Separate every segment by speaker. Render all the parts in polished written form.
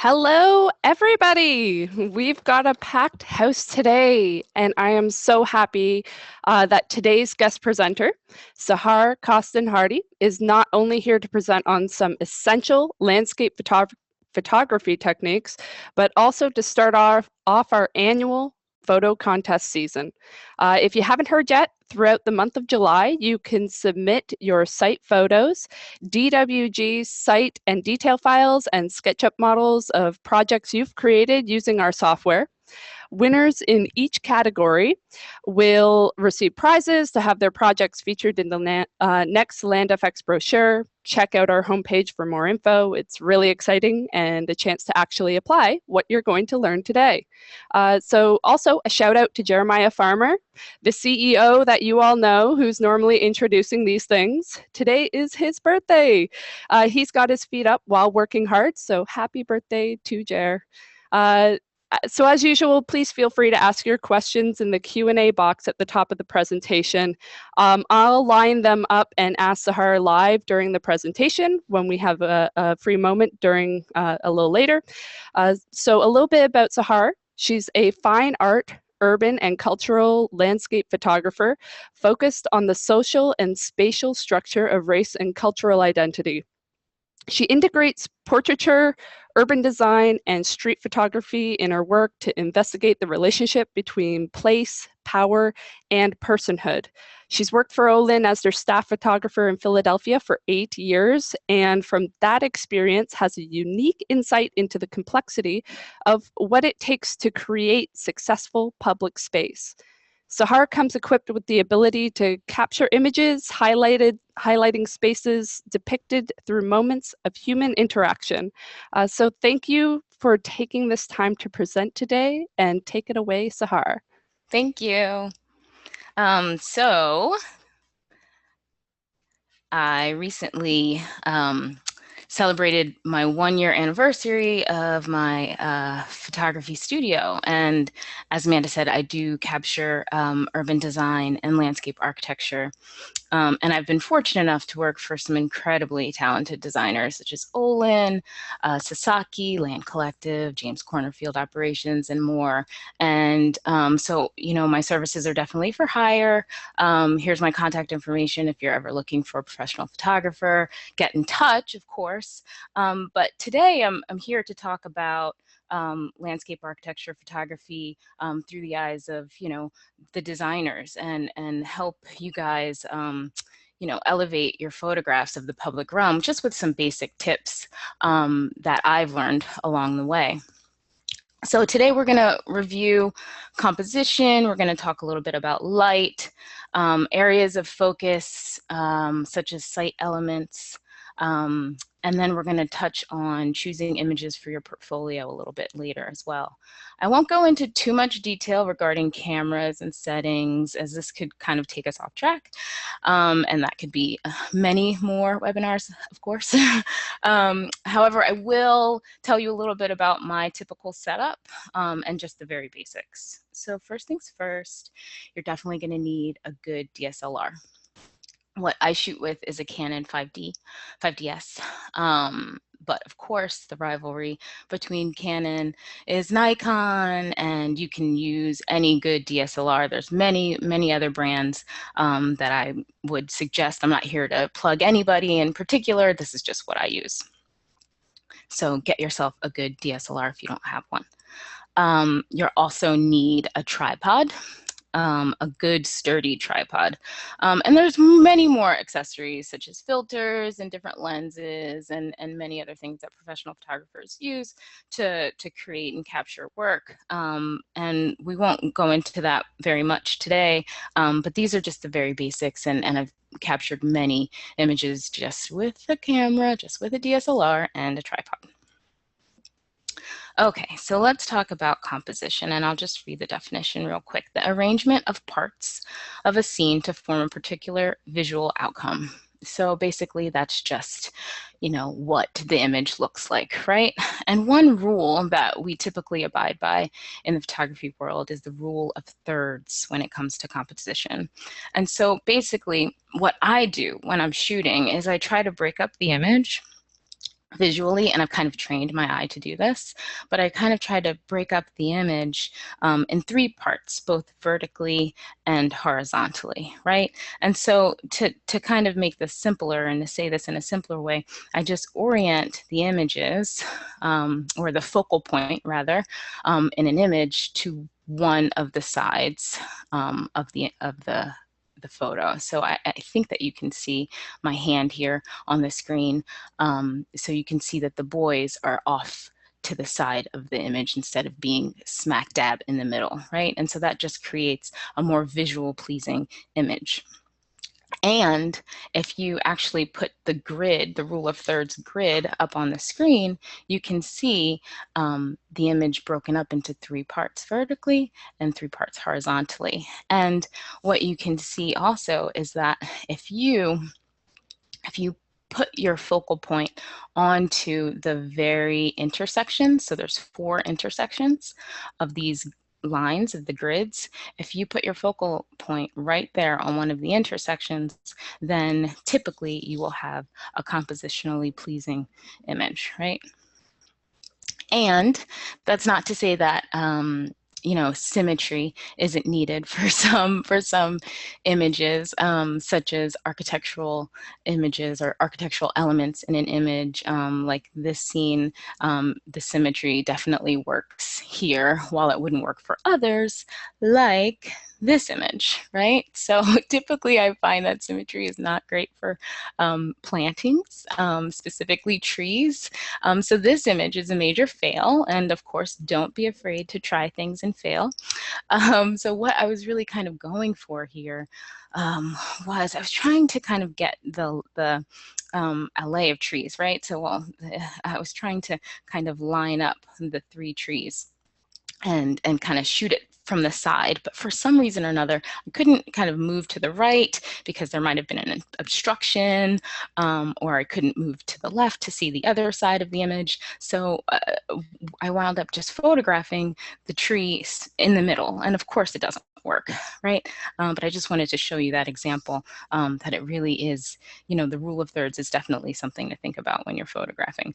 Speaker 1: Hello, everybody. We've got a packed house today, and I am so happy that today's guest presenter, Sahar Coston-Hardy, is not only here to present on some essential landscape photography techniques, but also to start off our annual photo contest season. If you haven't heard yet, throughout the month of July, you can submit your site photos, DWG site and detail files, and SketchUp models of projects you've created using our software. Winners in each category will receive prizes to have their projects featured in the next LandFX brochure. Check out our homepage for more info. It's really exciting and a chance to actually apply what you're going to learn today. So also a shout out to Jeremiah Farmer, the CEO that you all know, who's normally introducing these things. Today is his birthday. He's got his feet up while working hard, so happy birthday to Jer. So as usual, please feel free to ask your questions in the Q&A box at the top of the presentation. I'll line them up and ask Sahar live during the presentation when we have a free moment during a little later. So a little bit about Sahar. She's a fine art, urban and cultural landscape photographer focused on the social and spatial structure of race and cultural identity. She integrates portraiture, urban design, and street photography in her work to investigate the relationship between place, power, and personhood. She's worked for Olin as their staff photographer in Philadelphia for 8 years, and from that experience has a unique insight into the complexity of what it takes to create successful public space. Sahar comes equipped with the ability to capture images, highlighting spaces depicted through moments of human interaction. So thank you for taking this time to present today, and take it away, Sahar.
Speaker 2: Thank you. So I recently celebrated my 1-year anniversary of my photography studio. And as Amanda said, I do capture urban design and landscape architecture. And I've been fortunate enough to work for some incredibly talented designers such as Olin, Sasaki, Land Collective, James Cornerfield Operations, and more. And so, my services are definitely for hire. Here's my contact information if you're ever looking for a professional photographer. Get in touch, of course. But today I'm here to talk about landscape architecture photography through the eyes of, the designers and help you guys, elevate your photographs of the public realm just with some basic tips that I've learned along the way. So today we're going to review composition. We're going to talk a little bit about light, areas of focus, such as site elements, and then we're going to touch on choosing images for your portfolio a little bit later as well. I won't go into too much detail regarding cameras and settings, as this could kind of take us off track. And that could be many more webinars, of course. However, I will tell you a little bit about my typical setup and just the very basics. So first things first, you're definitely going to need a good DSLR. What I shoot with is a Canon 5DS. But of course, the rivalry between Canon is Nikon, and you can use any good DSLR. There's many, many other brands that I would suggest. I'm not here to plug anybody in particular. This is just what I use. So get yourself a good DSLR if you don't have one. You'll also need a tripod. A good sturdy tripod. And there's many more accessories such as filters and different lenses and many other things that professional photographers use to create and capture work. And we won't go into that very much today, but these are just the very basics, and I've captured many images just with a camera, just with a DSLR and a tripod. Okay, so let's talk about composition, and I'll just read the definition real quick. The arrangement of parts of a scene to form a particular visual outcome. So basically that's just, what the image looks like, right? And one rule that we typically abide by in the photography world is the rule of thirds when it comes to composition. And so basically what I do when I'm shooting is I try to break up the image visually, and I've kind of trained my eye to do this, but I kind of try to break up the image in three parts, both vertically and horizontally, right? And so to kind of make this simpler and to say this in a simpler way, I just orient the images, or the focal point rather, in an image to one of the sides of the photo. So I think that you can see my hand here on the screen. So you can see that the boys are off to the side of the image instead of being smack dab in the middle, right? And so that just creates a more visual pleasing image. And if you actually put the grid, the rule of thirds grid up on the screen, you can see the image broken up into three parts vertically and three parts horizontally. And what you can see also is that if you put your focal point onto the very intersection, so there's 4 intersections of these lines of the grids. If you put your focal point right there on one of the intersections, then typically you will have a compositionally pleasing image, right? And that's not to say that symmetry isn't needed for some images, such as architectural images or architectural elements in an image. Like this scene, the symmetry definitely works here, while it wouldn't work for others, like this image, right? So typically I find that symmetry is not great for plantings, specifically trees. So this image is a major fail, and of course, don't be afraid to try things and fail. So what I was really kind of going for here was I was trying to kind of get the alley of trees, right? So I was trying to kind of line up the 3 trees and kind of shoot it from the side. But for some reason or another, I couldn't kind of move to the right because there might have been an obstruction, or I couldn't move to the left to see the other side of the image. So I wound up just photographing the tree in the middle. And of course it doesn't work, right? But I just wanted to show you that example, that it really is, the rule of thirds is definitely something to think about when you're photographing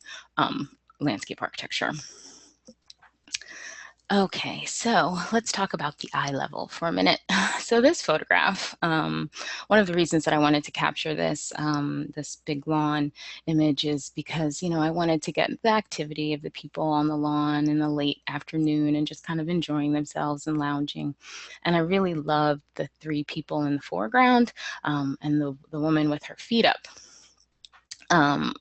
Speaker 2: landscape architecture. Okay, so let's talk about the eye level for a minute. So this photograph, one of the reasons that I wanted to capture this, this big lawn image is because, I wanted to get the activity of the people on the lawn in the late afternoon and just kind of enjoying themselves and lounging. And I really loved the 3 people in the foreground, and the woman with her feet up.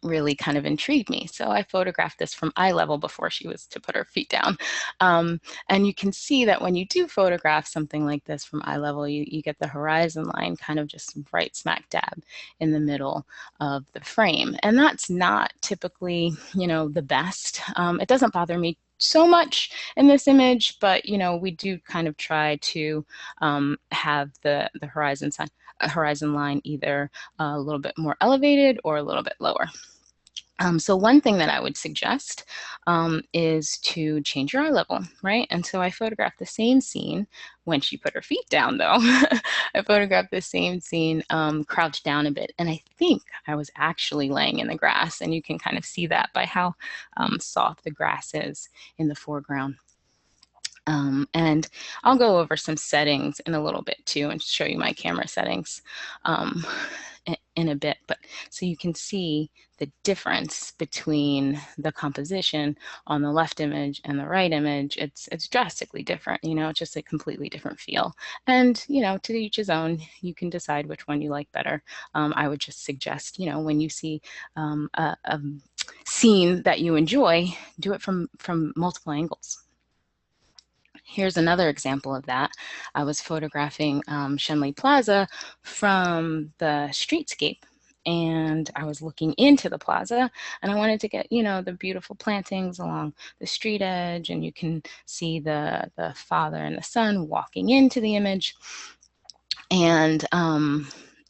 Speaker 2: Really kind of intrigued me. So I photographed this from eye level before she was to put her feet down. And you can see that when you do photograph something like this from eye level, you get the horizon line kind of just right smack dab in the middle of the frame. And that's not typically, the best. It doesn't bother me so much in this image, but we do kind of try to have the horizon line either a little bit more elevated or a little bit lower. So one thing that I would suggest is to change your eye level, right? And so I photographed the same scene when she put her feet down, though. I photographed the same scene crouched down a bit, and I think I was actually laying in the grass, and you can kind of see that by how soft the grass is in the foreground. And I'll go over some settings in a little bit too and show you my camera settings in a bit. But so you can see the difference between the composition on the left image and the right image. It's drastically different, it's just a completely different feel. And, to each his own, you can decide which one you like better. I would just suggest, when you see a scene that you enjoy, do it from multiple angles. Here's another example of that. I was photographing Shenley Plaza from the streetscape, and I was looking into the plaza, and I wanted to get, the beautiful plantings along the street edge, and you can see the father and the son walking into the image. And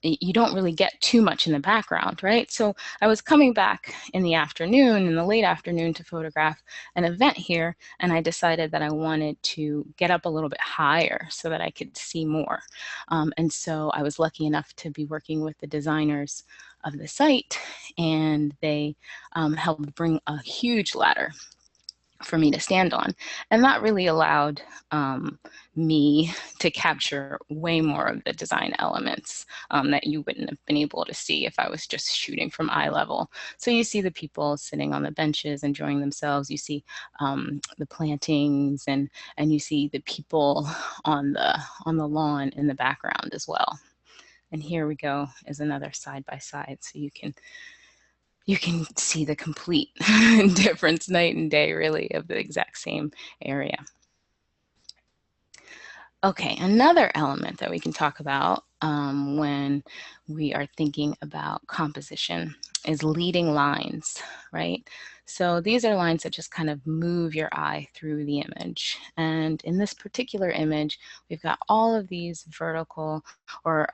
Speaker 2: you don't really get too much in the background, right? So I was coming back in the afternoon, in the late afternoon, to photograph an event here, and I decided that I wanted to get up a little bit higher so that I could see more. And so I was lucky enough to be working with the designers the site, and they helped bring a huge ladder for me to stand on. And that really allowed me to capture way more of the design elements that you wouldn't have been able to see if I was just shooting from eye level. So you see the people sitting on the benches enjoying themselves. You see the plantings, and you see the people on the lawn in the background as well. And here we go is another side by side, so you can see the complete difference night and day, really, of the exact same area. Okay, another element that we can talk about when we are thinking about composition is leading lines, right? So these are lines that just kind of move your eye through the image. And in this particular image, we've got all of these vertical or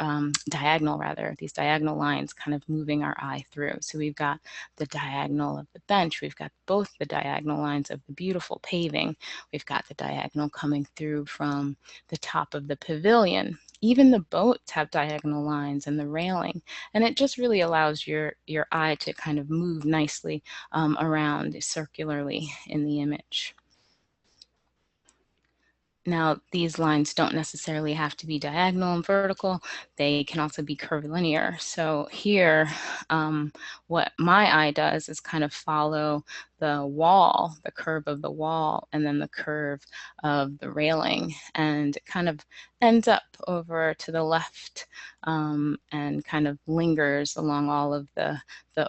Speaker 2: diagonal, rather, these diagonal lines kind of moving our eye through. So we've got the diagonal of the bench. We've got both the diagonal lines of the beautiful paving. We've got the diagonal coming through from the top of the pavilion. Even the boats have diagonal lines and the railing, and it just really allows your eye to kind of move nicely around circularly in the image. Now, these lines don't necessarily have to be diagonal and vertical. They can also be curvilinear. So here, what my eye does is kind of follow the wall, the curve of the wall, and then the curve of the railing, and it kind of ends up over to the left and kind of lingers along all of the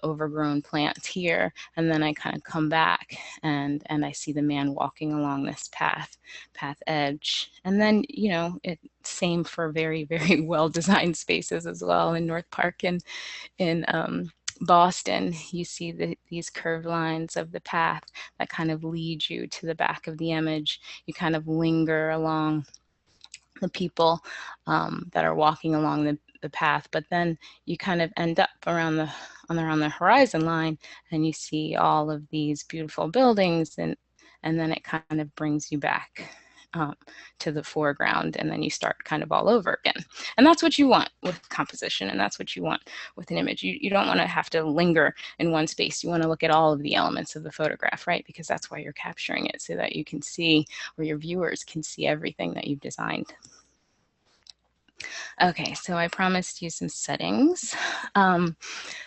Speaker 2: overgrown plants here. And then I kind of come back and I see the man walking along this path edge. And then, you know, it's same for very, very well-designed spaces as well. In North Park and in Boston, you see these curved lines of the path that kind of lead you to the back of the image. You kind of linger along the people that are walking along the path, but then you kind of end up around the horizon line, and you see all of these beautiful buildings, and then it kind of brings you back to the foreground, and then you start kind of all over again. And that's what you want with composition, and that's what you want with an image. You don't want to have to linger in one space. You want to look at all of the elements of the photograph, right? Because that's why you're capturing it, so that you can see, or your viewers can see, everything that you've designed. Okay, so I promised you some settings.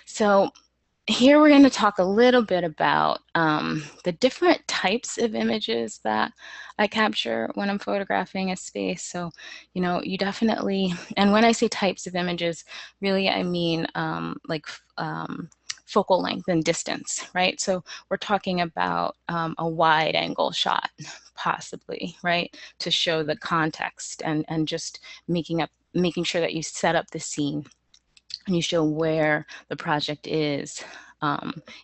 Speaker 2: So here we're going to talk a little bit about the different types of images that I capture when I'm photographing a space. So, you know, you definitely, and when I say types of images, really I mean focal length and distance, right? So we're talking about a wide angle shot, possibly, right? To show the context and just making sure that you set up the scene and you show where the project is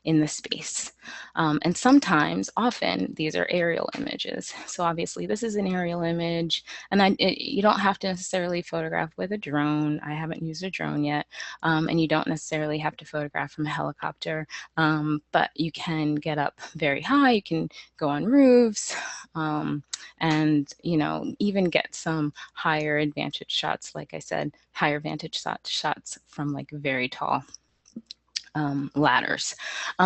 Speaker 2: in the space. And sometimes, often, these are aerial images. So obviously this is an aerial image, and you don't have to necessarily photograph with a drone. I haven't used a drone yet, and you don't necessarily have to photograph from a helicopter, but you can get up very high, you can go on roofs, and, you know, even get some higher vantage shots, like I said, higher vantage shots from like very tall ladders.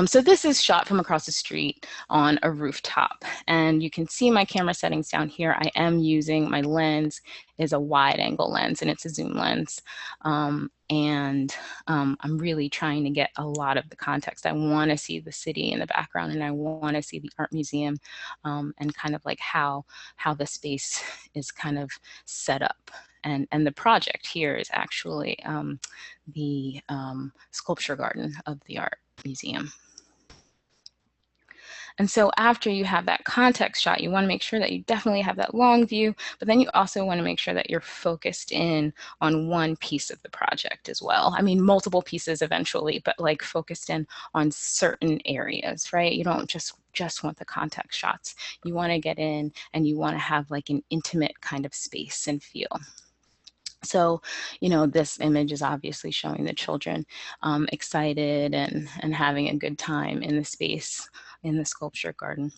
Speaker 2: So this is shot from across the street on a rooftop, and you can see my camera settings down here. I am using, my lens is a wide angle lens, and it's a zoom lens. I'm really trying to get a lot of the context. I want to see the city in the background, and I want to see the art museum, and kind of like how the space is kind of set up. And the project here is actually the sculpture garden of the art museum. And so after you have that context shot, you want to make sure that you definitely have that long view, but then you also want to make sure that you're focused in on one piece of the project as well. I mean, multiple pieces eventually, but like focused in on certain areas, right? You don't just want the context shots. You want to get in and you want to have like an intimate kind of space and feel. So, you know, this image is obviously showing the children excited and having a good time in the space in the sculpture garden.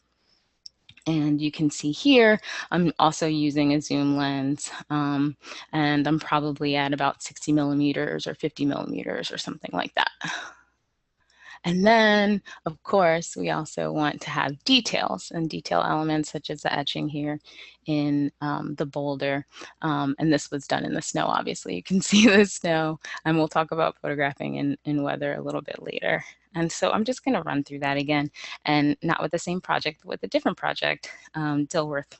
Speaker 2: And you can see here, I'm also using a zoom lens, and I'm probably at about 60 millimeters or 50 millimeters or something like that. And then, of course, we also want to have details and detail elements such as the etching here in the boulder. And this was done in the snow, obviously. You can see the snow, and we'll talk about photographing in weather a little bit later. And so I'm just going to run through that again, and not with the same project, but with a different project, Dilworth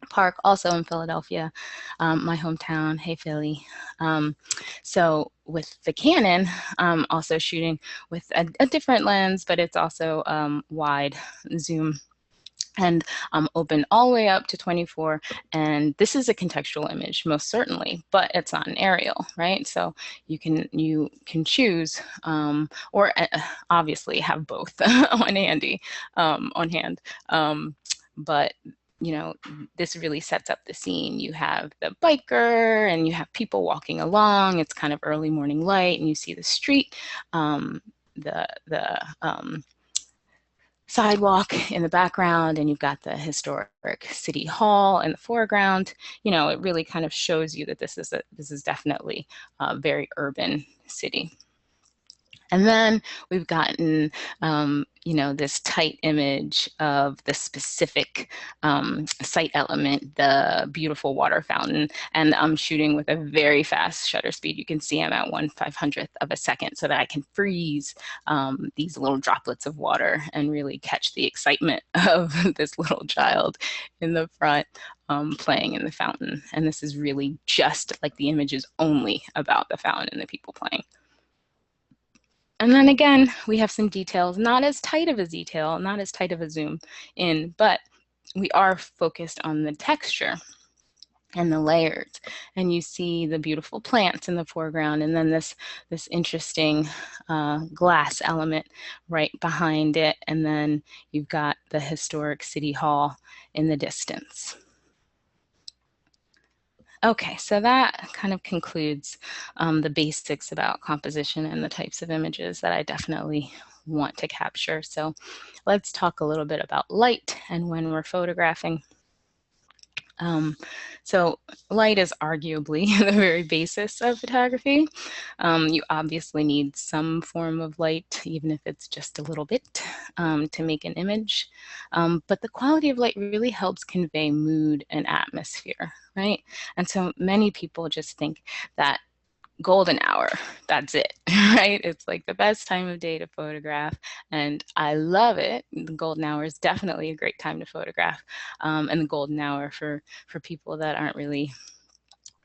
Speaker 2: Park, also in Philadelphia, my hometown. Hey, Philly. So with the Canon, also shooting with a different lens, but it's also wide zoom and open all the way up to 24. And this is a contextual image, most certainly, but it's not an aerial, right? So you can choose, or obviously have both on hand. But you know, this really sets up the scene. You have the biker and you have people walking along. It's kind of early morning light, and you see the street, the sidewalk in the background, and you've got the historic city hall in the foreground. You know, it really kind of shows you that this is definitely a very urban city. And then we've gotten, you know, this tight image of the specific site element, the beautiful water fountain. And I'm shooting with a very fast shutter speed. You can see I'm at 1/500th of a second, so that I can freeze these little droplets of water and really catch the excitement of this little child in the front playing in the fountain. And this is really just like the image is only about the fountain and the people playing. And then again, we have some details, not as tight of a detail, not as tight of a zoom in, but we are focused on the texture and the layers. And you see the beautiful plants in the foreground, and then this interesting glass element right behind it. And then you've got the historic city hall in the distance. Okay, so that kind of concludes the basics about composition and the types of images that I definitely want to capture. So let's talk a little bit about light and when we're photographing. So light is arguably the very basis of photography. You obviously need some form of light, even if it's just a little bit, to make an image. But the quality of light really helps convey mood and atmosphere, right? And so many people just think that golden hour, that's it, right? It's like the best time of day to photograph, and I love it. The golden hour is definitely a great time to photograph, and the golden hour for people that aren't really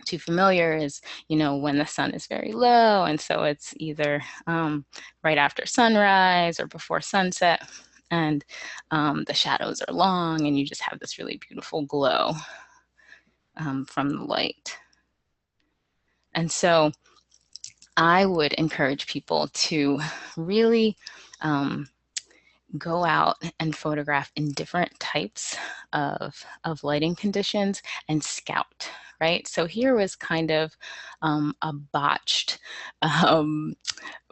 Speaker 2: too familiar is, you know, when the sun is very low, and so it's either right after sunrise or before sunset, and the shadows are long, and you just have this really beautiful glow from the light. And so I would encourage people to really go out and photograph in different types of lighting conditions and scout, right? So here was kind of a botched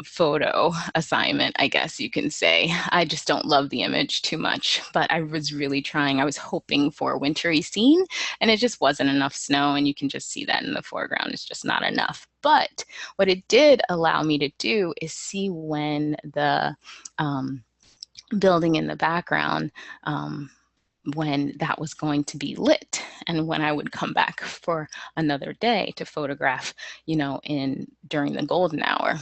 Speaker 2: photo assignment, I guess you can say. I just don't love the image too much, but I was really trying. I was hoping for a wintry scene, and it just wasn't enough snow, and you can just see that in the foreground. It's just not enough. But what it did allow me to do is see when the building in the background, when that was going to be lit, and when I would come back for another day to photograph, you know, during the golden hour.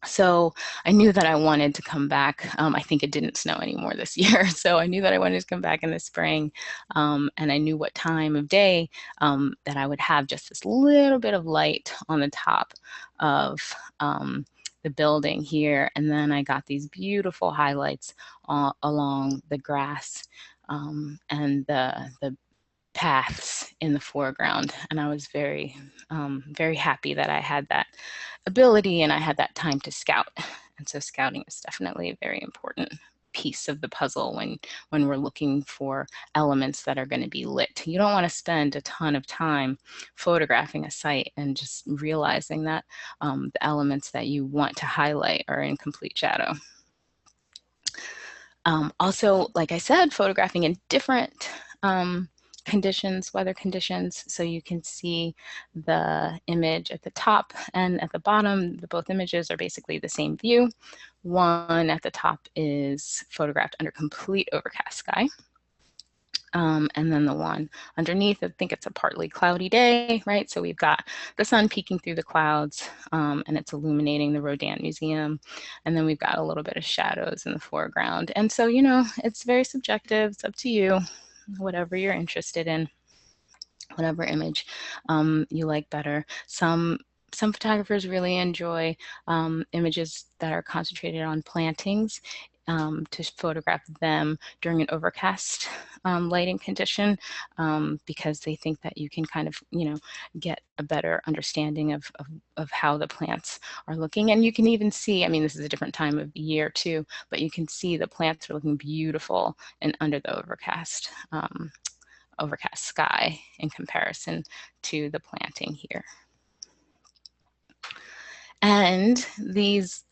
Speaker 2: So I knew that I wanted to come back. I think it didn't snow anymore this year. So I knew that I wanted to come back in the spring. And I knew what time of day that I would have just this little bit of light on the top of the building here. And then I got these beautiful highlights along the grass and the paths in the foreground. And I was very, very happy that I had that ability and I had that time to scout. And so scouting is definitely a very important piece of the puzzle when we're looking for elements that are going to be lit. You don't want to spend a ton of time photographing a site and just realizing that the elements that you want to highlight are in complete shadow. Also, like I said, photographing in different conditions, weather conditions, so you can see the image at the top and at the bottom. Both images are basically the same view. One at the top is photographed under complete overcast sky. And then the one underneath, I think it's a partly cloudy day, right? So we've got the sun peeking through the clouds, and it's illuminating the Rodin Museum. And then we've got a little bit of shadows in the foreground. And so, you know, it's very subjective. It's up to you, whatever you're interested in, whatever image you like better. Some photographers really enjoy images that are concentrated on plantings, to photograph them during an overcast lighting condition, because they think that you can kind of, you know, get a better understanding of how the plants are looking. And you can even see, I mean, this is a different time of year too, but you can see the plants are looking beautiful and under the overcast sky in comparison to the planting here. And these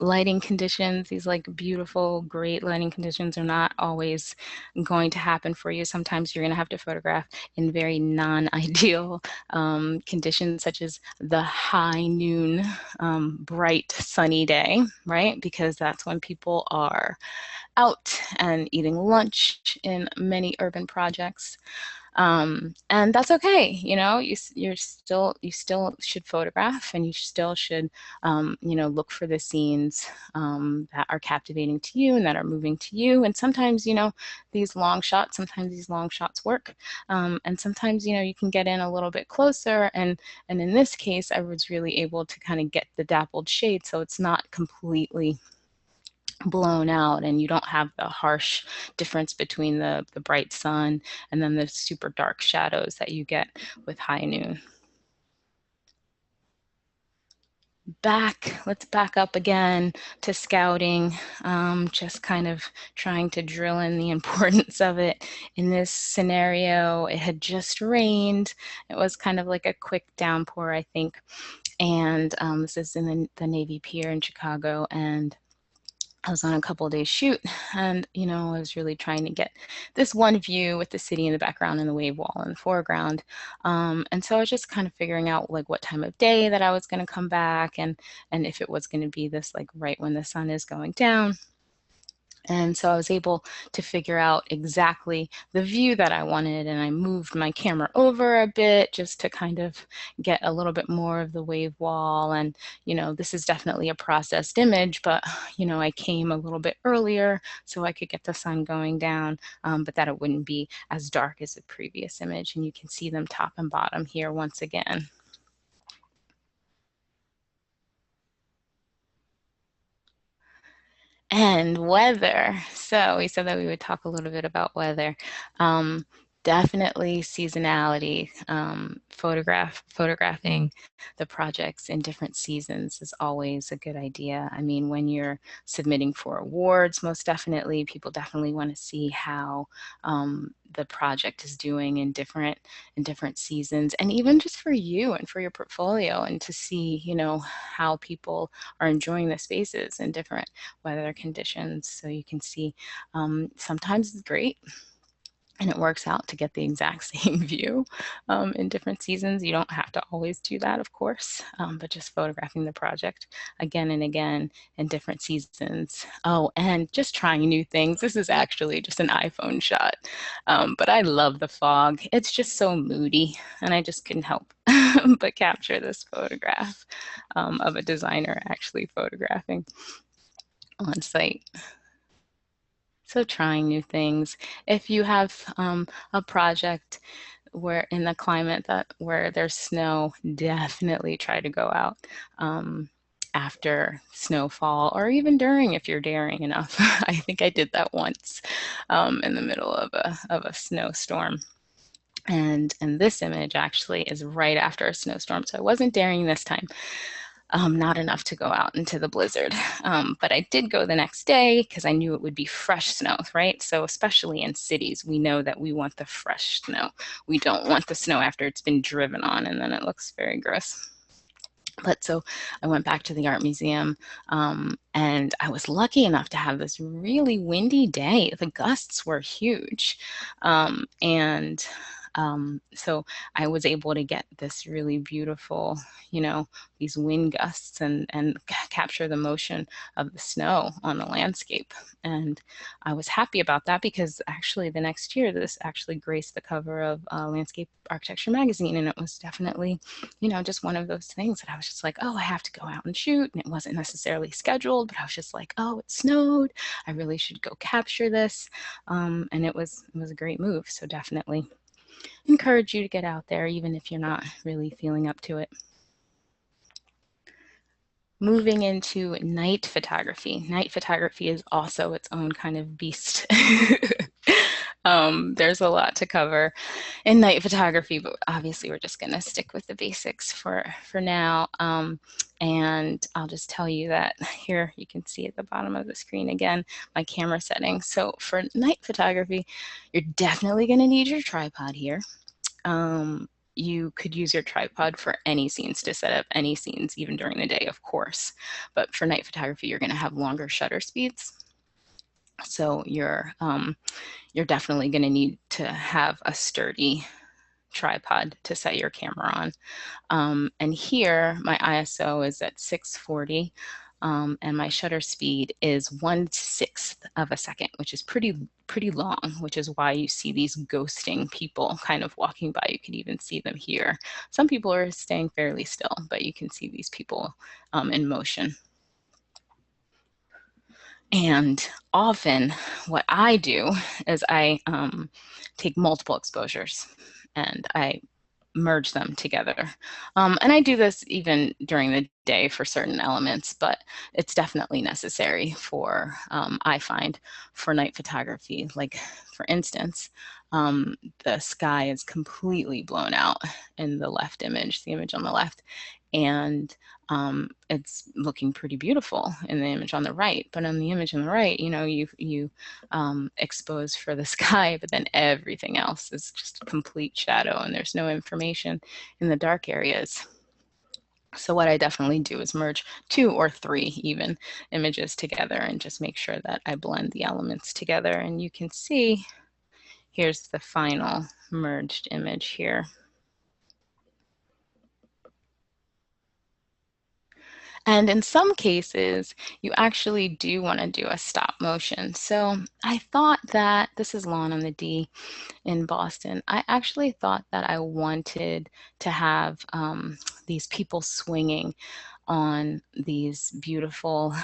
Speaker 2: lighting conditions, these like beautiful, great lighting conditions are not always going to happen for you. Sometimes you're going to have to photograph in very non-ideal conditions, such as the high noon, bright, sunny day, right? Because that's when people are out and eating lunch in many urban projects. And that's okay. You know, you still should photograph, and you still should, you know, look for the scenes that are captivating to you and that are moving to you. And sometimes, you know, sometimes these long shots work. And sometimes, you know, you can get in a little bit closer. And in this case, I was really able to kind of get the dappled shade, so it's not completely blown out, and you don't have the harsh difference between the bright sun and then the super dark shadows that you get with high noon. Let's back up again to scouting, just kind of trying to drill in the importance of it. In this scenario, it had just rained. It was kind of like a quick downpour, I think. And this is in the Navy Pier in Chicago, and I was on a couple of days shoot, and you know, I was really trying to get this one view with the city in the background and the wave wall in the foreground. And so I was just kind of figuring out like what time of day that I was going to come back, and if it was going to be this like right when the sun is going down. And so I was able to figure out exactly the view that I wanted, and I moved my camera over a bit just to kind of get a little bit more of the wave wall. And, you know, this is definitely a processed image, but, you know, I came a little bit earlier so I could get the sun going down, but that it wouldn't be as dark as the previous image. And you can see them top and bottom here once again. And weather. So we said that we would talk a little bit about weather. Definitely seasonality. Photographing the projects in different seasons is always a good idea. I mean, when you're submitting for awards, most definitely, people definitely want to see how the project is doing in different seasons, and even just for you and for your portfolio, and to see, you know, how people are enjoying the spaces in different weather conditions. So you can see sometimes it's great and it works out to get the exact same view in different seasons. You don't have to always do that, of course, but just photographing the project again and again in different seasons. Oh, and just trying new things. This is actually just an iPhone shot, but I love the fog. It's just so moody, and I just couldn't help but capture this photograph of a designer actually photographing on site. So trying new things. If you have a project where in the climate where there's snow, definitely try to go out after snowfall, or even during if you're daring enough. I think I did that once in the middle of a snowstorm. And this image actually is right after a snowstorm, so I wasn't daring this time. Not enough to go out into the blizzard. But I did go the next day because I knew it would be fresh snow, right? So especially in cities, we know that we want the fresh snow. We don't want the snow after it's been driven on and then it looks very gross. But so I went back to the art museum, and I was lucky enough to have this really windy day. The gusts were huge. And so I was able to get this really beautiful, these wind gusts and capture the motion of the snow on the landscape. And I was happy about that because actually the next year, this actually graced the cover of Landscape Architecture magazine. And it was definitely, just one of those things that I was just like, oh, I have to go out and shoot. And it wasn't necessarily scheduled, but I was just like, oh, it snowed. I really should go capture this. And it was a great move. So definitely encourage you to get out there, even if you're not really feeling up to it. Moving into night photography. Night photography is also its own kind of beast. There's a lot to cover in night photography, but obviously we're just going to stick with the basics for now. And I'll just tell you that here you can see at the bottom of the screen again my camera settings. So for night photography, you're definitely going to need your tripod here. You could use your tripod for any scenes, to set up any scenes, even during the day, of course. But for night photography, you're going to have longer shutter speeds. So you're definitely going to need to have a sturdy tripod to set your camera on. And here, my ISO is at 640. And my shutter speed is 1/6 of a second, which is pretty long, which is why you see these ghosting people kind of walking by. You can even see them here. Some people are staying fairly still, but you can see these people in motion. And often what I do is I take multiple exposures and I merge them together. And I do this even during the day for certain elements, but it's definitely necessary for, I find, for night photography. Like, for instance, the sky is completely blown out in the left image, the image on the left, and it's looking pretty beautiful in the image on the right. But on the image on the right, you expose for the sky, but then everything else is just complete shadow and there's no information in the dark areas. So what I definitely do is merge 2 or 3 even images together and just make sure that I blend the elements together. And you can see, here's the final merged image here. And in some cases, you actually do want to do a stop motion. So I thought that, this is Lawn on the D in Boston, I actually thought that I wanted to have these people swinging on these beautiful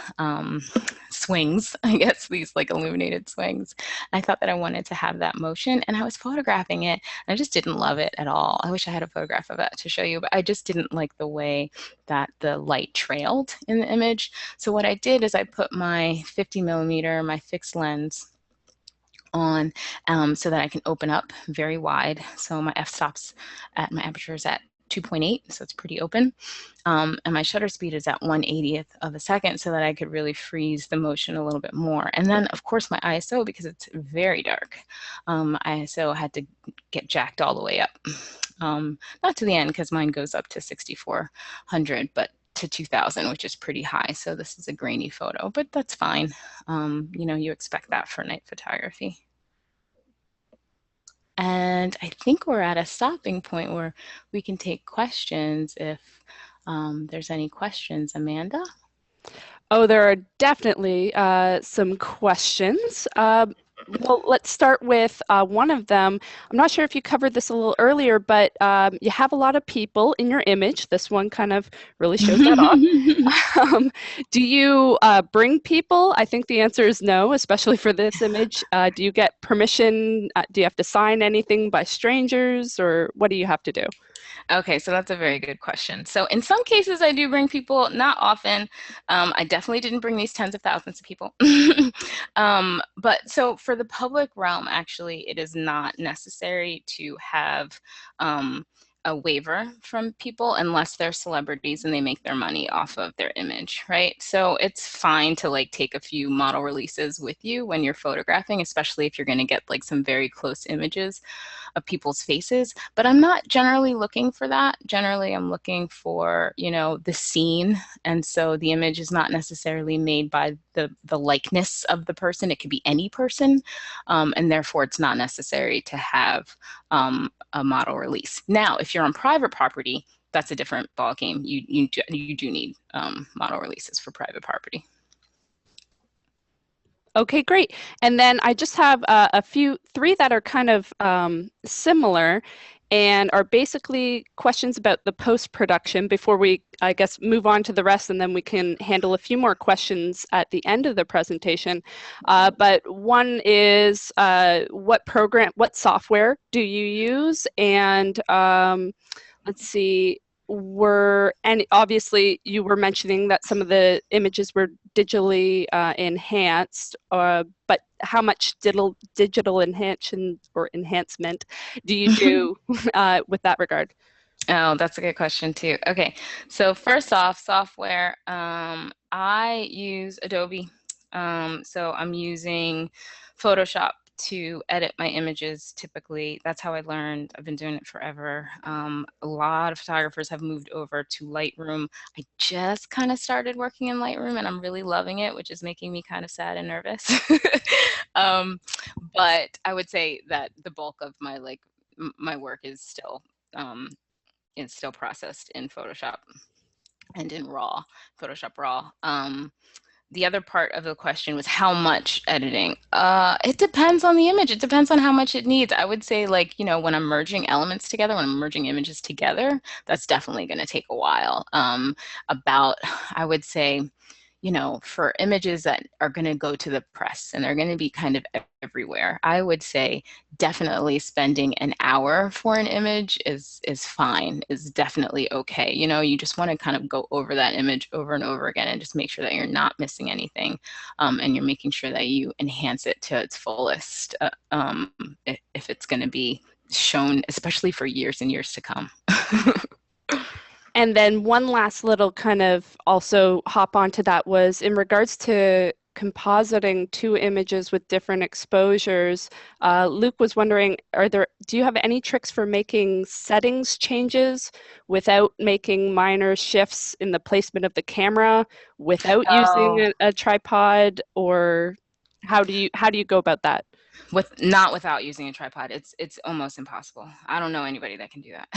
Speaker 2: swings, I guess, these like illuminated swings. I thought that I wanted to have that motion, and I was photographing it, and I just didn't love it at all. I wish I had a photograph of it to show you, but I just didn't like the way that the light trailed in the image. So what I did is I put my 50mm, my fixed lens, on so that I can open up very wide. So my f-stops at my aperture is at 2.8, so it's pretty open. And my shutter speed is at 1/80th of a second so that I could really freeze the motion a little bit more. And then, of course, my ISO, because it's very dark, ISO had to get jacked all the way up. Not to the end, because mine goes up to 6400, but to 2000, which is pretty high. So this is a grainy photo, but that's fine. You expect that for night photography. And I think we're at a stopping point where we can take questions if there's any questions. Amanda?
Speaker 1: Oh, there are definitely some questions. Well, let's start with one of them. I'm not sure if you covered this a little earlier, but you have a lot of people in your image. This one kind of really shows that off. Do you bring people? I think the answer is no, especially for this image. Do you get permission? Do you have to sign anything by strangers, or what do you have to do?
Speaker 2: Okay, so that's a very good question. So in some cases, I do bring people, not often. I definitely didn't bring these tens of thousands of people. But so for the public realm, actually, it is not necessary to have a waiver from people unless they're celebrities and they make their money off of their image, right? So it's fine to like take a few model releases with you when you're photographing, especially if you're going to get like some very close images of people's faces. But I'm not generally looking for that. Generally, I'm looking for, you know, the scene. And so the image is not necessarily made by the likeness of the person. It could be any person. And therefore, it's not necessary to have a model release. Now, if you're on private property, that's a different ballgame. You do need model releases for private property.
Speaker 1: Okay, great. And then I just have three that are kind of similar and are basically questions about the post-production before we, I guess, move on to the rest, and then we can handle a few more questions at the end of the presentation. But one is what software do you use? And let's see, and obviously you were mentioning that some of the images were digitally enhanced, but how much digital enhancement do you do with that regard?
Speaker 2: Oh, that's a good question too. Okay, so first off, software. I use Adobe. So I'm using Photoshop to edit my images typically. That's how I learned. I've been doing it forever. A lot of photographers have moved over to Lightroom. I just kind of started working in Lightroom and I'm really loving it, which is making me kind of sad and nervous. um, but I would say that the bulk of my my work um, is still processed in Photoshop and in Photoshop Raw. The other part of the question was how much editing. It depends on the image. It depends on how much it needs. I would say, like, you know, when I'm merging elements together, when I'm merging images together, that's definitely going to take a while. I would say, you know, for images that are going to go to the press and they're going to be kind of everywhere, I would say definitely spending an hour for an image is fine, is definitely okay. You know, you just want to kind of go over that image over and over again and just make sure that you're not missing anything, and you're making sure that you enhance it to its fullest, if it's going to be shown, especially for years and years to come.
Speaker 1: And then one last little kind of also hop onto that was in regards to compositing two images with different exposures. Luke was wondering, do you have any tricks for making settings changes without making minor shifts in the placement of the camera, without
Speaker 2: Oh.
Speaker 1: using a tripod, or how do you go about that?
Speaker 2: Not without using a tripod, it's almost impossible. I don't know anybody that can do that.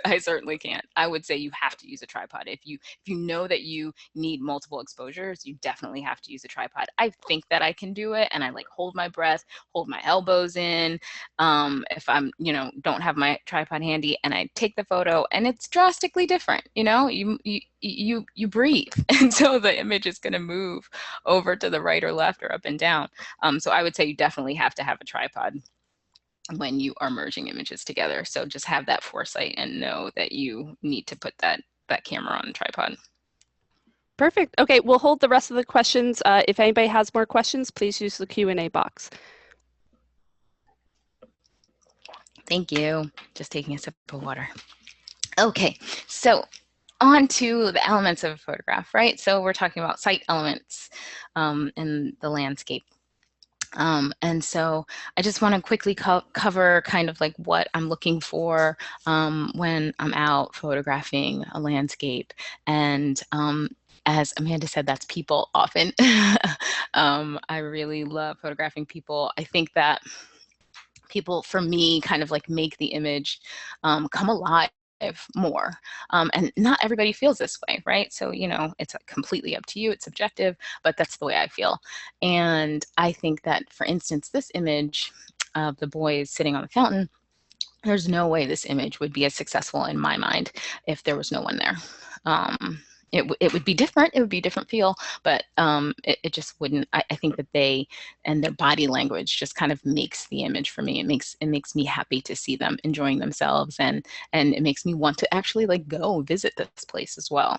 Speaker 2: I certainly can't. I would say you have to use a tripod. If you know that you need multiple exposures, you definitely have to use a tripod. I think that I can do it, and I like hold my breath, hold my elbows in. If I'm, you know, don't have my tripod handy, and I take the photo, and it's drastically different. You know, you breathe, and so the image is going to move over to the right or left or up and down. So I would say you definitely have to have a tripod when you are merging images together. So just have that foresight and know that you need to put that camera on a tripod.
Speaker 1: Perfect. Okay, we'll hold the rest of the questions. If anybody has more questions, please use the Q&A box.
Speaker 2: Thank you. Just taking a sip of water. Okay, so on to the elements of a photograph, right? So we're talking about site elements in the landscape. And so I just want to quickly cover kind of like what I'm looking for when I'm out photographing a landscape. And as Amanda said, that's people often. I really love photographing people. I think that people, for me, kind of like make the image come alive more. And not everybody feels this way, right? So, you know, it's completely up to you. It's subjective, but that's the way I feel. And I think that, for instance, this image of the boys sitting on the fountain, there's no way this image would be as successful in my mind if there was no one there. It would be different. It would be a different feel, but it just wouldn't. I think that they and their body language just kind of makes the image for me. It makes me happy to see them enjoying themselves, and it makes me want to actually like go visit this place as well.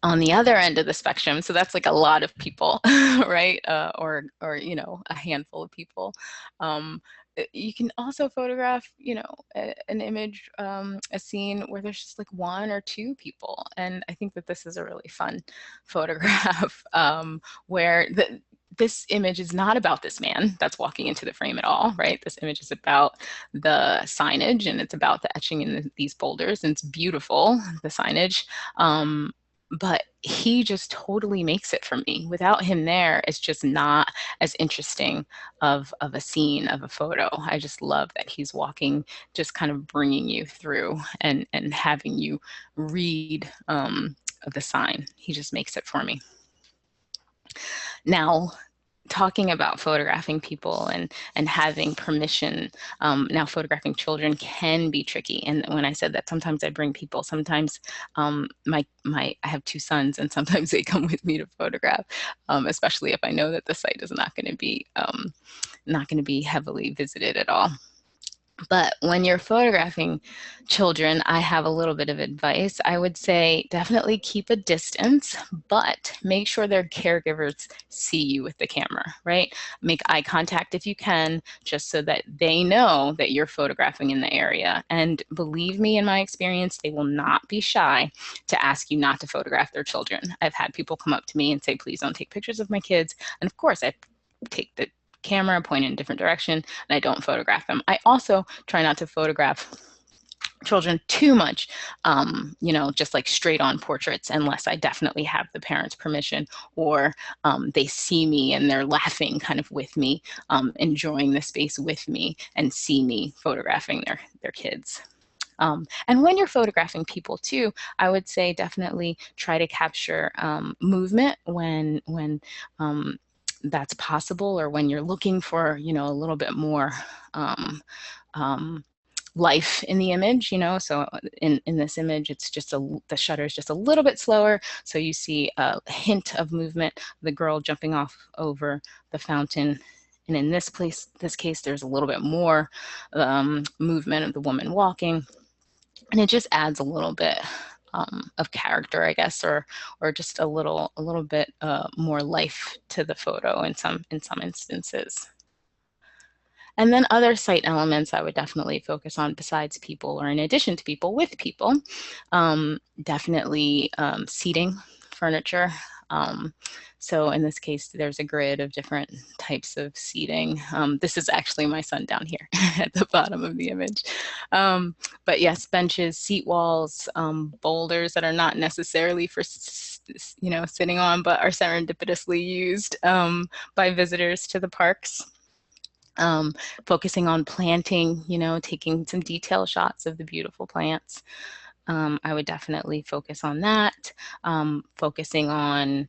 Speaker 2: On the other end of the spectrum, so that's like a lot of people, right? Or a handful of people. Um, you can also photograph, an image, a scene where there's just like one or two people, and I think that this is a really fun photograph where this image is not about this man that's walking into the frame at all, right? This image is about the signage, and it's about the etching in these boulders, and it's beautiful, the signage. But he just totally makes it for me. Without him there, it's just not as interesting of a scene, of a photo. I just love that he's walking, just kind of bringing you through and having you read the sign. He just makes it for me. Now, talking about photographing people and having permission. Now, photographing children can be tricky. And when I said that, sometimes I bring people. Sometimes I have two sons, and sometimes they come with me to photograph, especially if I know that the site is not going to be heavily visited at all. But when you're photographing children, I have a little bit of advice. I would say definitely keep a distance, but make sure their caregivers see you with the camera, right? Make eye contact if you can, just so that they know that you're photographing in the area. And believe me, in my experience, they will not be shy to ask you not to photograph their children. I've had people come up to me and say, please don't take pictures of my kids. And of course, I take the camera, point in a different direction, and I don't photograph them. I also try not to photograph children too much, just like straight on portraits, unless I definitely have the parents' permission, or they see me and they're laughing kind of with me, enjoying the space with me, and see me photographing their kids. And when you're photographing people too, I would say definitely try to capture movement when that's possible, or when you're looking for, a little bit more life in the image, so in this image, it's just the shutter is just a little bit slower, so you see a hint of movement, the girl jumping off over the fountain. And in this case, there's a little bit more movement of the woman walking, and it just adds a little bit of character, I guess, or just a little bit more life to the photo in some instances. And then other site elements I would definitely focus on, besides people, or in addition to people, with people, definitely seating, furniture. So in this case, there's a grid of different types of seating. This is actually my son down here at the bottom of the image. But yes, benches, seat walls, boulders that are not necessarily for sitting on, but are serendipitously used by visitors to the parks. Focusing on planting, taking some detail shots of the beautiful plants. I would definitely focus on that. Focusing on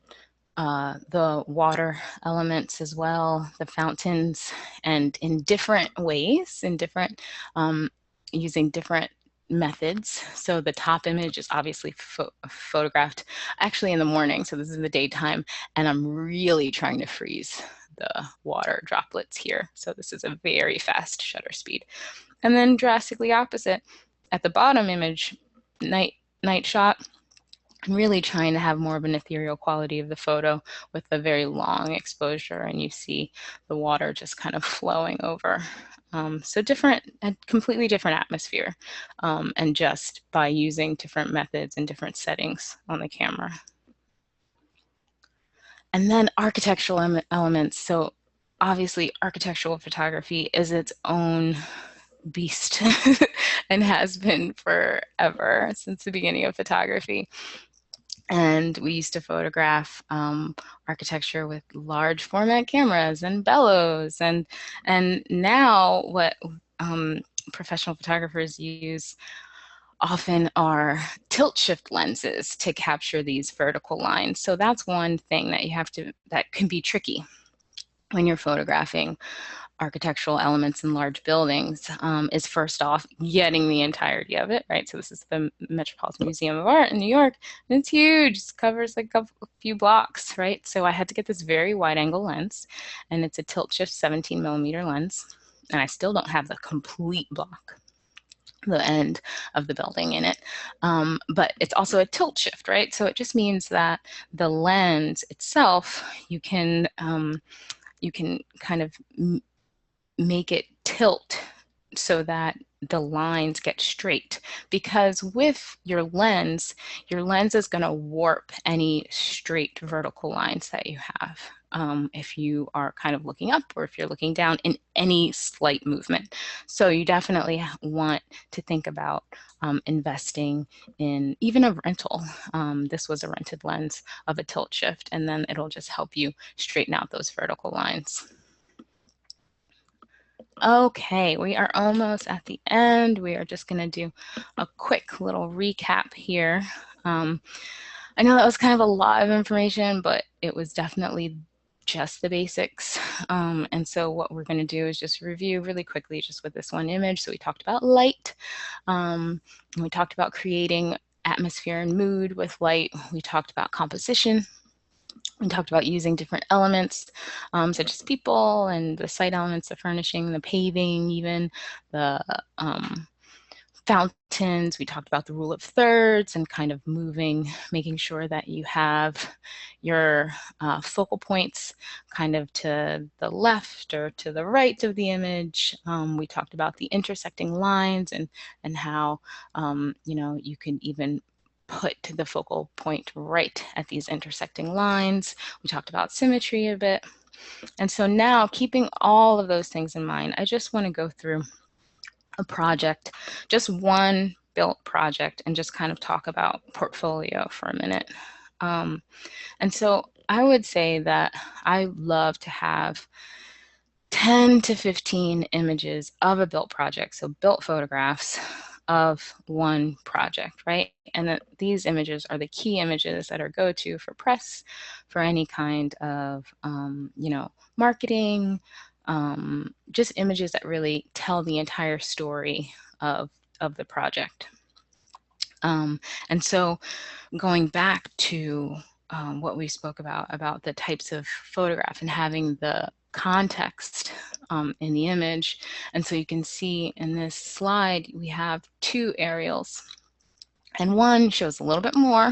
Speaker 2: the water elements as well, the fountains, and in different ways, using different methods. So the top image is obviously photographed actually in the morning, so this is the daytime, and I'm really trying to freeze the water droplets here. So this is a very fast shutter speed. And then drastically opposite, at the bottom image, night shot, I'm really trying to have more of an ethereal quality of the photo with a very long exposure, and you see the water just kind of flowing over. So a completely different atmosphere, and just by using different methods and different settings on the camera. And then architectural elements. So obviously architectural photography is its own beast and has been forever, since the beginning of photography. And we used to photograph architecture with large format cameras and bellows. And now what professional photographers use often are tilt shift lenses to capture these vertical lines. So that's one thing that can be tricky when you're photographing architectural elements in large buildings, is first off getting the entirety of it, right? So this is the Metropolitan Museum of Art in New York, and it's huge. It covers like a few blocks, right? So I had to get this very wide angle lens, and it's a tilt shift 17 millimeter lens, and I still don't have the complete block. the end of the building in it. But it's also a tilt shift, right? So it just means that the lens itself, you can kind of make it tilt so that the lines get straight, because with your lens is going to warp any straight vertical lines that you have, if you are kind of looking up or if you're looking down in any slight movement. So you definitely want to think about investing in even a rental. This was a rented lens of a tilt shift, and then it'll just help you straighten out those vertical lines. Okay, we are almost at the end. We are just going to do a quick little recap here. I know that was kind of a lot of information, but it was definitely just the basics. And so what we're going to do is just review really quickly just with this one image. So we talked about light, and we talked about creating atmosphere and mood with light. We talked about composition. We talked about using different elements, such as people and the site elements, the furnishing, the paving, even the fountains. We talked about the rule of thirds and kind of moving, making sure that you have your focal points kind of to the left or to the right of the image. We talked about the intersecting lines and how, you know, you can even put the focal point right at these intersecting lines. We talked about symmetry a bit. And so now, keeping all of those things in mind, I just want to go through a project, just one built project, and just kind of talk about portfolio for a minute. And so I would say that I love to have 10 to 15 images of a built project, so built photographs of one project, right? And that these images are the key images that are go-to for press, for any kind of, you know, marketing, just images that really tell the entire story of the project. And so going back to what we spoke about the types of photograph and having the context in the image. And so you can see in this slide, we have two aerials. And one shows a little bit more.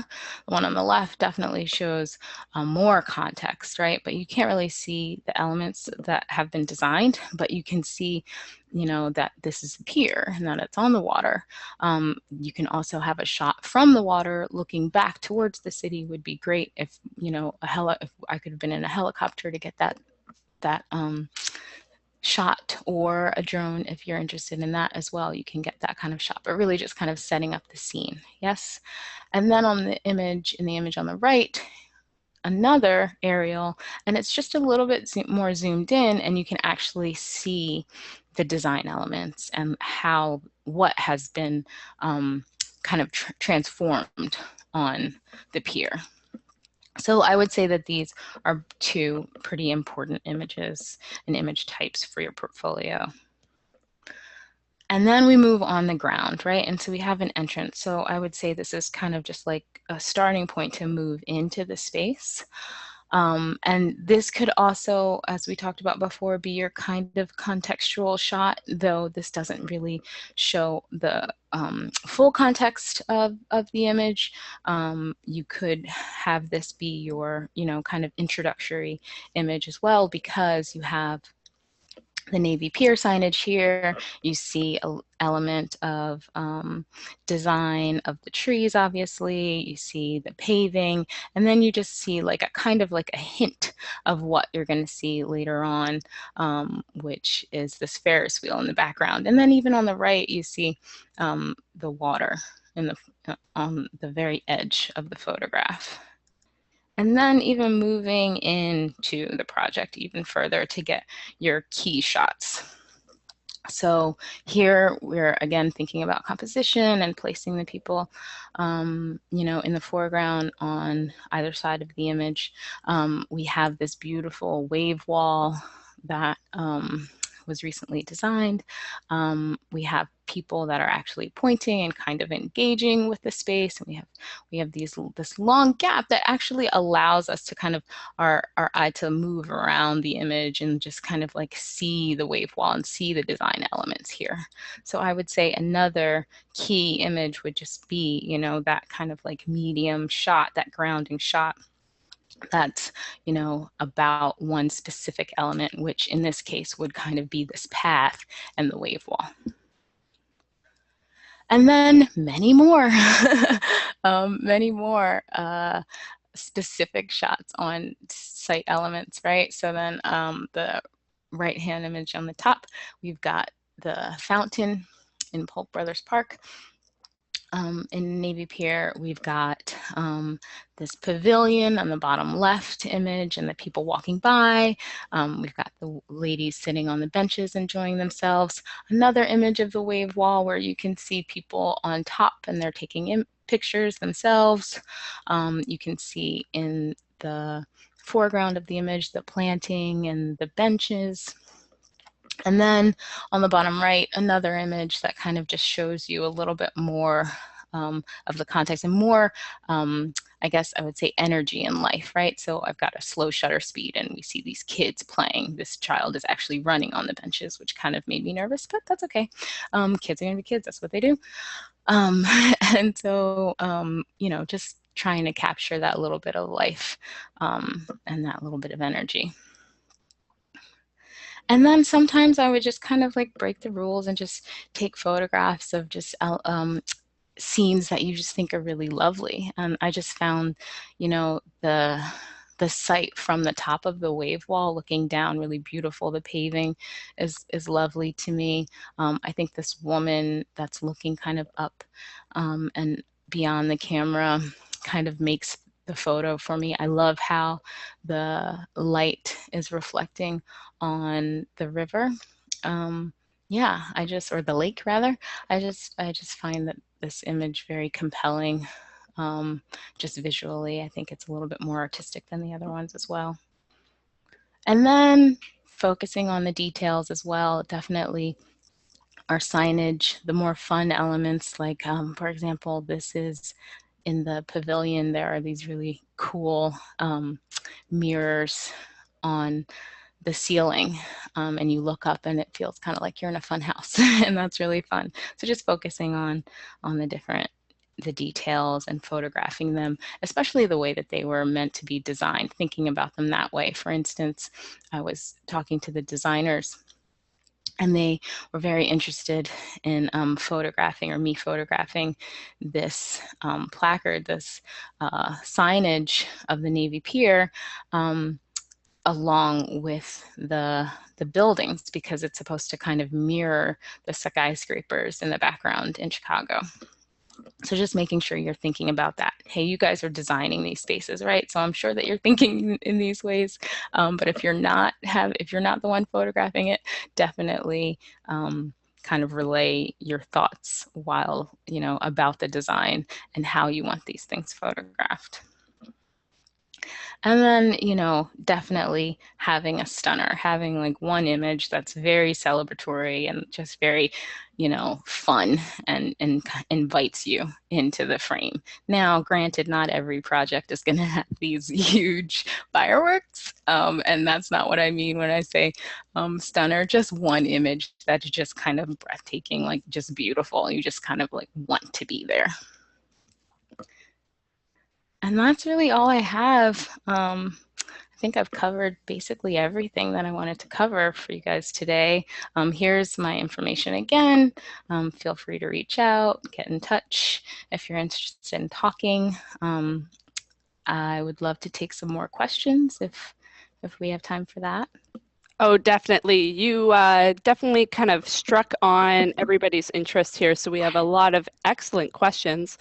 Speaker 2: The one on the left definitely shows more context, right? But you can't really see the elements that have been designed, but you can see, you know, that this is a pier and that it's on the water. You can also have a shot from the water looking back towards the city. Would be great if, you know, if I could have been in a helicopter to get that shot, or a drone if you're interested in that as well. You can get that kind of shot, but really just kind of setting up the scene. Yes. And then on the image, in the image on the right, another aerial, and it's just a little bit more zoomed in, and you can actually see the design elements and what has been kind of transformed on the pier. So I would say that these are two pretty important images and image types for your portfolio. And then we move on the ground, right? And so we have an entrance. So I would say this is kind of just like a starting point to move into the space. And this could also, as we talked about before, be your kind of contextual shot, though this doesn't really show the full context of the image. You could have this be your, you know, kind of introductory image as well, because you have the Navy Pier signage here. You see an element of design of the trees, obviously. You see the paving, and then you just see like a kind of like a hint of what you're going to see later on, which is this Ferris wheel in the background. And then even on the right, you see the water in on the very edge of the photograph. And then even moving into the project even further to get your key shots. So here we're again thinking about composition and placing the people, you know, in the foreground on either side of the image. We have this beautiful wave wall that was recently designed. We have people that are actually pointing and kind of engaging with the space, and we have this long gap that actually allows us to kind of our eye to move around the image and just kind of like see the wave wall and see the design elements here. So I would say another key image would just be, you know, that kind of like medium shot, that grounding shot that's, you know, about one specific element, which in this case would kind of be this path and the wave wall. And then many more specific shots on site elements, right? So then the right-hand image on the top, we've got the fountain in Polk Brothers Park. In Navy Pier, we've got this pavilion on the bottom left image and the people walking by. We've got the ladies sitting on the benches enjoying themselves. Another image of the wave wall where you can see people on top and they're taking pictures themselves. You can see in the foreground of the image the planting and the benches. And then on the bottom right, another image that kind of just shows you a little bit more of the context and more, I guess I would say, energy in life, right? So I've got a slow shutter speed and we see these kids playing. This child is actually running on the benches, which kind of made me nervous, but that's okay. Kids are gonna be kids, that's what they do. And so, you know, just trying to capture that little bit of life and that little bit of energy. And then sometimes I would just kind of like break the rules and just take photographs of just scenes that you just think are really lovely. And I just found, you know, the site from the top of the wave wall looking down really beautiful. The paving is lovely to me. I think this woman that's looking kind of up and beyond the camera kind of makes the photo for me. I love how the light is reflecting on the river. Yeah, or the lake rather. I just find that this image very compelling. Just visually, I think it's a little bit more artistic than the other ones as well. And then focusing on the details as well, definitely our signage, the more fun elements, like for example, this is in the pavilion, there are these really cool mirrors on the ceiling, and you look up and it feels kind of like you're in a fun house and that's really fun. So just focusing on the details and photographing them, especially the way that they were meant to be designed, thinking about them that way. For instance, I was talking to the designers and they were very interested in photographing or me photographing this placard, this signage of the Navy Pier along with the buildings, because it's supposed to kind of mirror the skyscrapers in the background in Chicago. So just making sure you're thinking about that. Hey, you guys are designing these spaces, right? So I'm sure that you're thinking in these ways. But if you're not the one photographing it, definitely kind of relay your thoughts while, you know, about the design and how you want these things photographed. And then, you know, definitely having a stunner, having like one image that's very celebratory and just very, you know, fun and invites you into the frame. Now, granted, not every project is going to have these huge fireworks. And that's not what I mean when I say stunner, just one image that's just kind of breathtaking, like just beautiful. You just kind of like want to be there. And that's really all I have. I think I've covered basically everything that I wanted to cover for you guys today. Here's my information again. Feel free to reach out, get in touch if you're interested in talking. I would love to take some more questions if we have time for that.
Speaker 1: Oh, definitely. You definitely kind of struck on everybody's interest here. So we have a lot of excellent questions.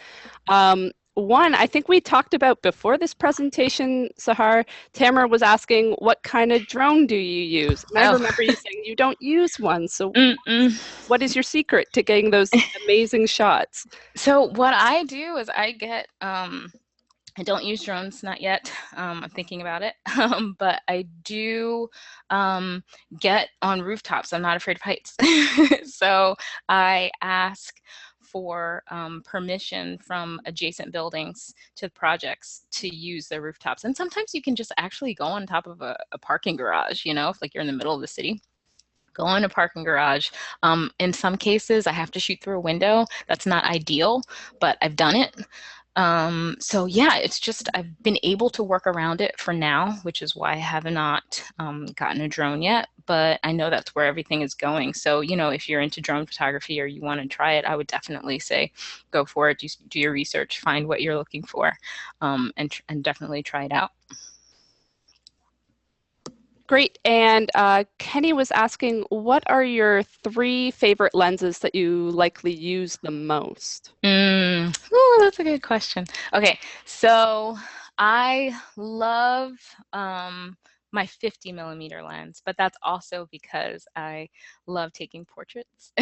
Speaker 1: One, I think we talked about before this presentation, Sahar. Tamara was asking, what kind of drone do you use? And I remember you saying you don't use one. So what is your secret to getting those amazing shots?
Speaker 2: So what I do is I get I don't use drones, not yet. I'm thinking about it. But I do get on rooftops. I'm not afraid of heights. So I ask for permission from adjacent buildings to projects to use their rooftops. And sometimes you can just actually go on top of a parking garage, you know, if like you're in the middle of the city. Go in a parking garage. In some cases, I have to shoot through a window. That's not ideal, but I've done it. So yeah, it's just I've been able to work around it for now, which is why I have not gotten a drone yet, but I know that's where everything is going. So, you know, if you're into drone photography or you want to try it, I would definitely say go for it. Do your research, find what you're looking for, and definitely try it out.
Speaker 1: Great. And Kenny was asking, what are your 3 favorite lenses that you likely use the most?
Speaker 2: Oh, that's a good question. Okay, so I love my 50 millimeter lens, but that's also because I love taking portraits.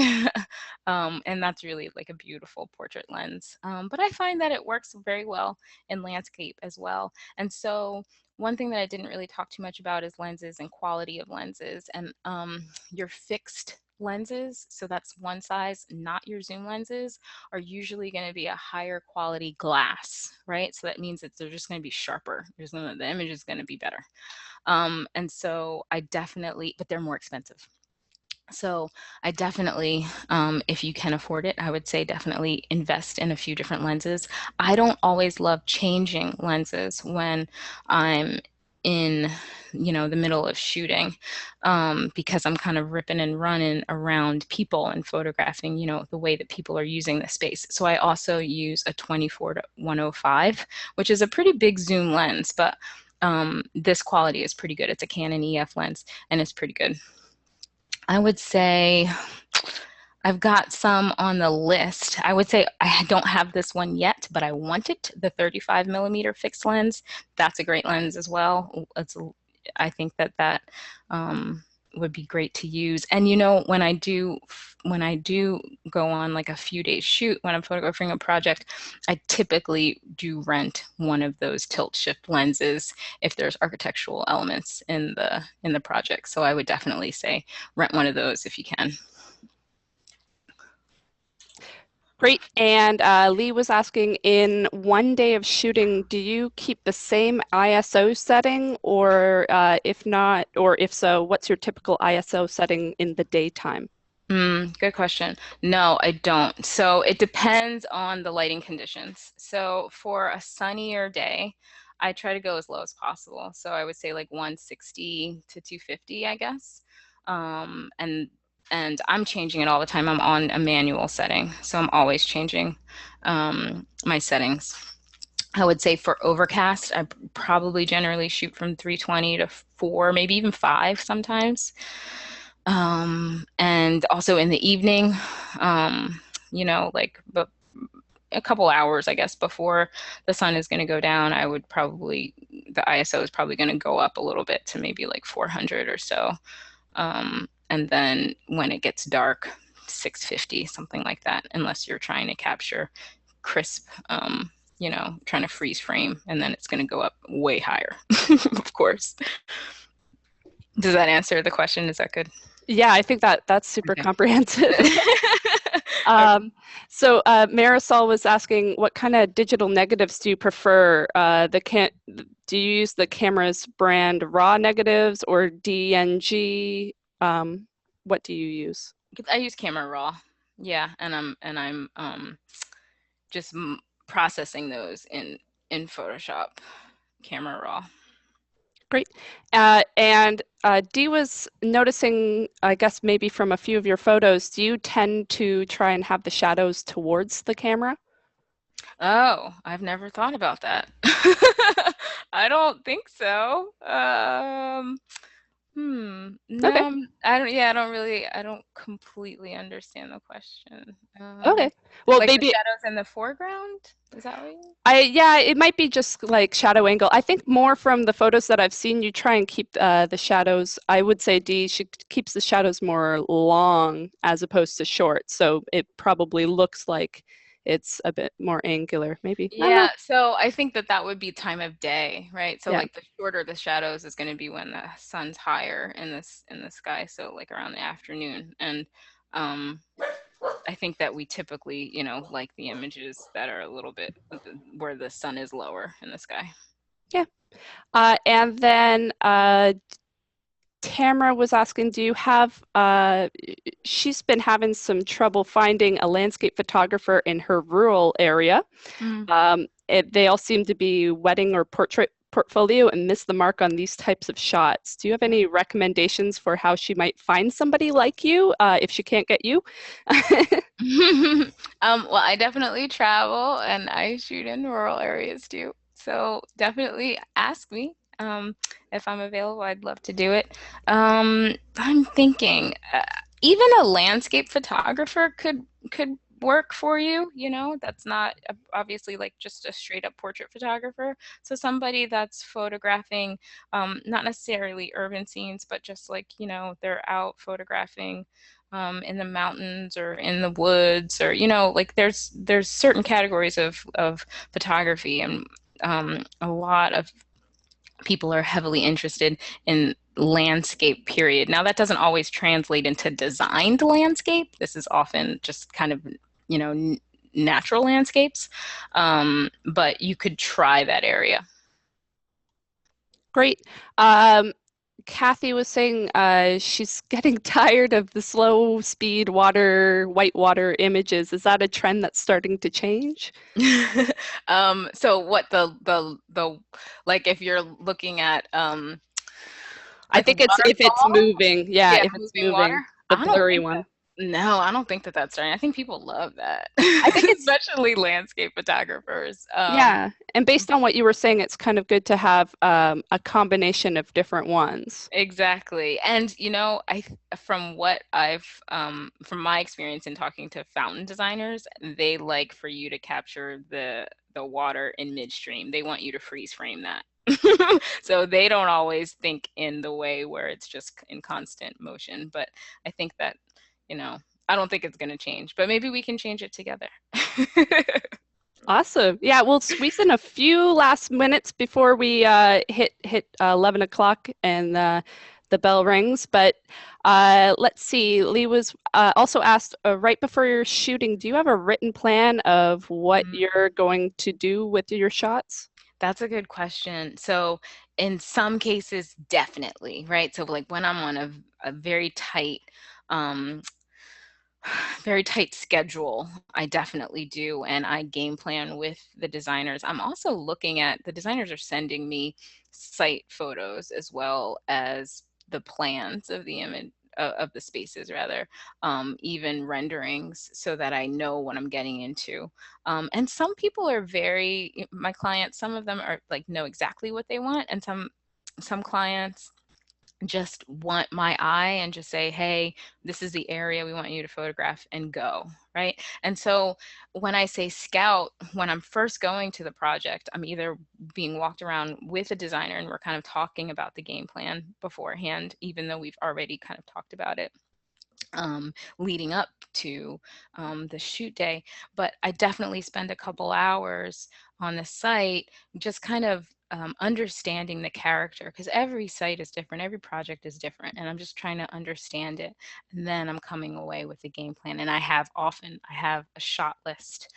Speaker 2: And that's really like a beautiful portrait lens. But I find that it works very well in landscape as well. And so one thing that I didn't really talk too much about is lenses and quality of lenses. And your fixed lenses, so that's one size, not your zoom lenses, are usually going to be a higher quality glass, right? So that means that they're just going to be sharper. The image is going to be better. And so I definitely, but they're more expensive. So I definitely, if you can afford it, I would say definitely invest in a few different lenses. I don't always love changing lenses when I'm in, you know, the middle of shooting, because I'm kind of ripping and running around people and photographing, you know, the way that people are using the space. So I also use a 24 to 105, which is a pretty big zoom lens, but this quality is pretty good. It's a Canon EF lens and it's pretty good. I would say I've got some on the list. I would say I don't have this one yet, but I want it, the 35 millimeter fixed lens. That's a great lens as well. I think that would be great to use. And you know, when I do go on like a few days shoot when I'm photographing a project, I typically do rent one of those tilt shift lenses if there's architectural elements in the project. So I would definitely say rent one of those if you can.
Speaker 1: Great. And Lee was asking, in one day of shooting, do you keep the same ISO setting, or if not, or if so, what's your typical ISO setting in the daytime?
Speaker 2: Good question. No, I don't. So it depends on the lighting conditions. So for a sunnier day, I try to go as low as possible. So I would say like 160 to 250, I guess. And I'm changing it all the time. I'm on a manual setting, so I'm always changing my settings. I would say for overcast, I probably generally shoot from 320 to 4, maybe even 5 sometimes. And also in the evening, you know, like a couple hours, I guess, before the sun is going to go down, the ISO is probably going to go up a little bit to maybe like 400 or so. And then when it gets dark, 650, something like that, unless you're trying to capture crisp, you know, trying to freeze frame, and then it's going to go up way higher, of course. Does that answer the question? Is that good?
Speaker 1: Yeah, I think that's super
Speaker 2: Okay.
Speaker 1: comprehensive. So Marisol was asking, what kind of digital negatives do you prefer? Do you use the camera's brand raw negatives or DNG? What do you use?
Speaker 2: I use camera raw. Yeah, and I'm just processing those in Photoshop, camera raw.
Speaker 1: Great. And Dee was noticing, I guess maybe from a few of your photos, do you tend to try and have the shadows towards the camera?
Speaker 2: Oh, I've never thought about that. I don't think so.
Speaker 1: Okay.
Speaker 2: No, I don't completely understand the question.
Speaker 1: Okay. Well,
Speaker 2: Like the
Speaker 1: maybe
Speaker 2: shadows in the foreground? Is that what you?
Speaker 1: yeah, it might be just like shadow angle. I think more from the photos that I've seen, you try and keep the shadows. I would say Dee, she keeps the shadows more long as opposed to short. So it probably looks like it's a bit more angular, maybe. I don't know.
Speaker 2: Yeah, so I think that that would be time of day, right? So
Speaker 1: Yeah.
Speaker 2: like the shorter the shadows is going to be when the sun's higher in the sky, so like around the afternoon. And um I think that we typically, like the images that are a little bit where the sun is lower in the sky.
Speaker 1: Yeah. And then Tamara was asking, do you have, she's been having some trouble finding a landscape photographer in her rural area.
Speaker 2: Mm.
Speaker 1: They all seem to be wedding or portrait portfolio and miss the mark on these types of shots. Do you have any recommendations for how she might find somebody like you if she can't get you?
Speaker 2: Well, I definitely travel and I shoot in rural areas too. So definitely ask me if I'm available. I'd love to do it. I'm thinking even a landscape photographer could work for you. That's not obviously like just a straight up portrait photographer. So somebody that's photographing not necessarily urban scenes, but just like, they're out photographing in the mountains or in the woods, or like there's certain categories of photography, and a lot of people are heavily interested in landscape, period. Now that doesn't always translate into designed landscape. This is often just kind of you know natural landscapes, but you could try that area.
Speaker 1: Great. Kathy was saying she's getting tired of the slow speed water, white water images. Is that a trend that's starting to change?
Speaker 2: So what the like if you're looking at
Speaker 1: I
Speaker 2: like a
Speaker 1: think it's if it's
Speaker 2: waterfall,
Speaker 1: moving. Yeah,
Speaker 2: yeah,
Speaker 1: if it's
Speaker 2: moving water.
Speaker 1: moving, the
Speaker 2: I don't
Speaker 1: blurry
Speaker 2: think
Speaker 1: one.
Speaker 2: that. No, I don't think that that's right. I think people love that,
Speaker 1: I think it's
Speaker 2: especially landscape photographers.
Speaker 1: yeah. And based on what you were saying, it's kind of good to have a combination of different ones.
Speaker 2: Exactly. And from what I've from my experience in talking to fountain designers, they like for you to capture the water in midstream. They want you to freeze frame that. So they don't always think in the way where it's just in constant motion, but I think that, you know, I don't think it's going to change, but maybe we can change it together.
Speaker 1: Awesome. Yeah, we'll squeeze in a few last minutes before we hit 11 o'clock and the bell rings. But let's see. Lee was also asked right before you're shooting, do you have a written plan of what you're going to do with your shots?
Speaker 2: That's a good question. So, in some cases, definitely, right? So, like when I'm on a um, very tight schedule, I definitely do, and I game plan with the designers. I'm also looking at the designers are sending me site photos as well as the plans of the image of the spaces, rather, even renderings, so that I know what I'm getting into. And some people are my clients, some of them are like know exactly what they want, and some clients just want my eye and just say, hey, this is the area we want you to photograph, and go, right? And so when I say scout, when I'm first going to the project, I'm either being walked around with a designer and we're kind of talking about the game plan beforehand, even though we've already kind of talked about it leading up to the shoot day. But I definitely spend a couple hours on the site just kind of understanding the character, because every site is different, every project is different, and I'm just trying to understand it. And then I'm coming away with a game plan. And I have a shot list,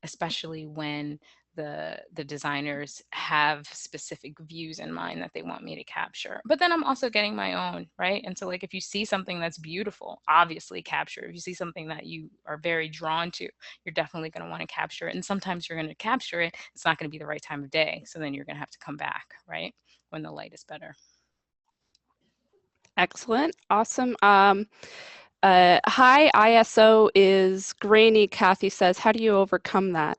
Speaker 2: especially when the designers have specific views in mind that they want me to capture. But then I'm also getting my own, right? And so like if you see something that's beautiful, obviously capture. If you see something that you are very drawn to, you're definitely going to want to capture it. And sometimes you're going to capture it, it's not going to be the right time of day. So then you're going to have to come back, right? When the light is better.
Speaker 1: Excellent. Awesome. Hi, ISO is grainy, Kathy says. How do you overcome that?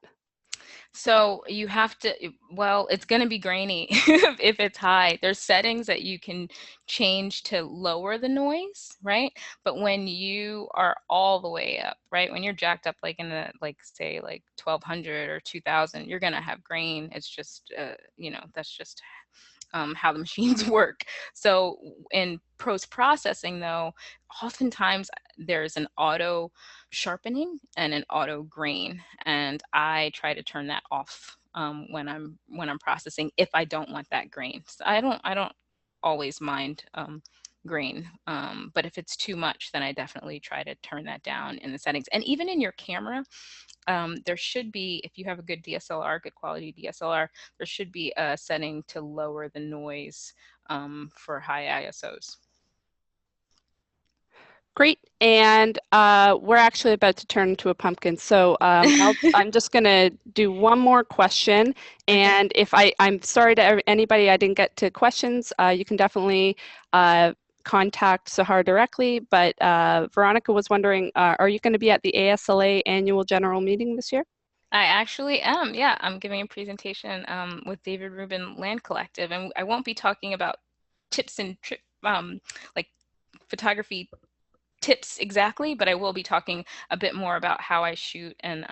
Speaker 2: So you have to, well, it's going to be grainy if it's high. There's settings that you can change to lower the noise, right? But when you are all the way up, right? When you're jacked up like in the, like say like 1200 or 2000, you're going to have grain. It's just, that's just how the machines work. So in post-processing, though, oftentimes there's an auto sharpening and an auto grain, and I try to turn that off when I'm processing if I don't want that grain. So I don't always mind grain, but if it's too much, then I definitely try to turn that down in the settings. And even in your camera, there should be, if you have a good DSLR, good quality DSLR, there should be a setting to lower the noise for high ISOs.
Speaker 1: Great. And we're actually about to turn into a pumpkin. So I'm just going to do one more question. And if I'm sorry to anybody I didn't get to questions, you can definitely contact Sahar directly. But Veronica was wondering, are you going to be at the ASLA annual general meeting this year?
Speaker 2: I actually am. Yeah, I'm giving a presentation with David Rubin Land Collective, and I won't be talking about tips and like photography tips exactly, but I will be talking a bit more about how I shoot and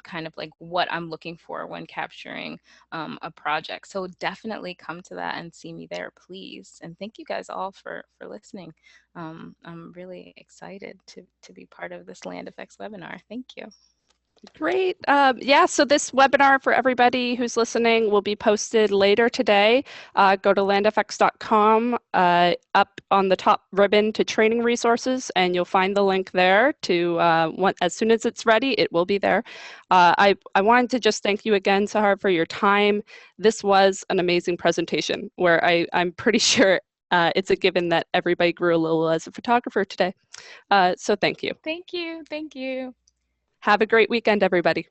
Speaker 2: kind of like what I'm looking for when capturing a project. So definitely come to that and see me there, please. And thank you guys all for listening. I'm really excited to be part of this Land Effects webinar. Thank you.
Speaker 1: Great. Yeah, so this webinar for everybody who's listening will be posted later today. Go to landfx.com, up on the top ribbon to training resources, and you'll find the link there to, as soon as it's ready, it will be there. I wanted to just thank you again, Sahar, for your time. This was an amazing presentation where I'm pretty sure it's a given that everybody grew a little as a photographer today. So thank you.
Speaker 2: Thank you. Thank you.
Speaker 1: Have a great weekend, everybody.